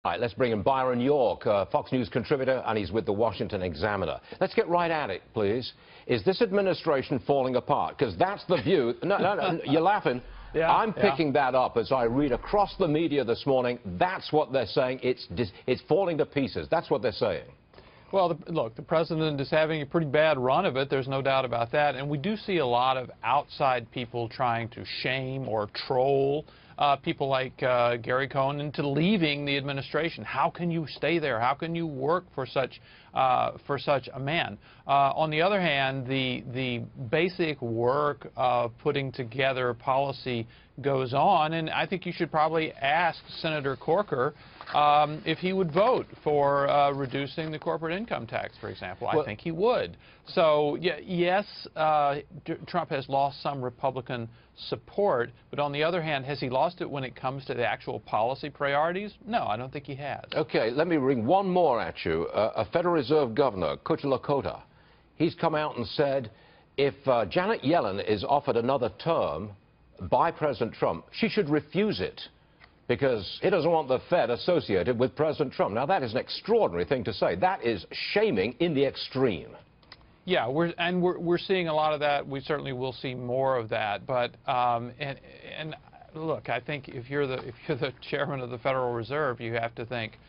All right, let's bring in Byron York, Fox News contributor, and he's with the Washington Examiner. Let's get right at it, please. Is this administration falling apart? Because that's the view. No, you're laughing. Yeah, I'm picking that up as I read across the media this morning. That's what they're saying. It's falling to pieces. That's what they're saying. Well, look, the president is having a pretty bad run of it. There's no doubt about that. And we do see a lot of outside people trying to shame or troll people like Gary Cohn into leaving the administration. How can you stay there? How can you work for such a man? On the other hand, the basic work of putting together policy goes on, and I think you should probably ask Senator Corker if he would vote for reducing the corporate income tax, for example. I think he would. So, yes, Trump has lost some Republican support, but on the other hand, has he lost it when it comes to the actual policy priorities? No, I don't think he has. Okay, let me bring one more at you. A Federal Reserve Governor, Kutla, he's come out and said if Janet Yellen is offered another term by President Trump, she should refuse it, because he doesn't want the Fed associated with President Trump. Now, that is an extraordinary thing to say. That is shaming in the extreme. Yeah, we're seeing a lot of that. We certainly will see more of that. But and look, I think if you're the chairman of the Federal Reserve, you have to think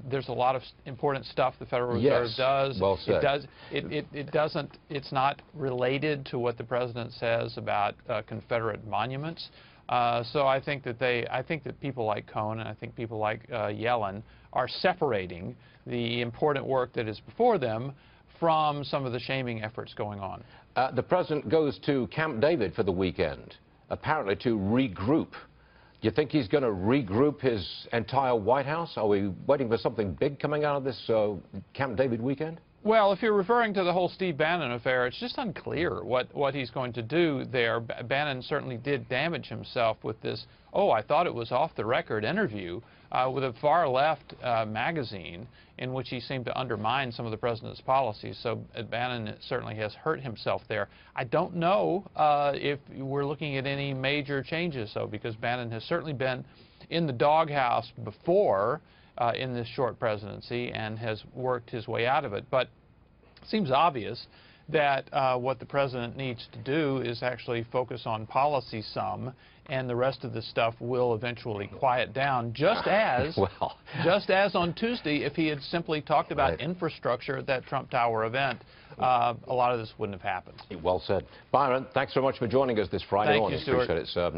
there's a lot of important stuff the Federal Reserve does. Well said. It's not related to what the president says about Confederate monuments. So I think that people like Cohn and I think people like Yellen are separating the important work that is before them from some of the shaming efforts going on. The president goes to Camp David for the weekend, apparently to regroup. Do you think he's going to regroup his entire White House? Are we waiting for something big coming out of this Camp David weekend? Well, if you're referring to the whole Steve Bannon affair, it's just unclear what he's going to do there. Bannon certainly did damage himself with this, I thought it was off the record interview with a far-left magazine in which he seemed to undermine some of the president's policies. So Bannon certainly has hurt himself there. I don't know if we're looking at any major changes, though, because Bannon has certainly been in the doghouse before in this short presidency and has worked his way out of it. But it seems obvious that what the president needs to do is actually focus on policy some, and the rest of the stuff will eventually quiet down, just as on Tuesday, if he had simply talked about infrastructure at that Trump Tower event, a lot of this wouldn't have happened. Well said. Byron, thanks so much for joining us this Friday morning. Thank you, Stuart. Appreciate it, sir.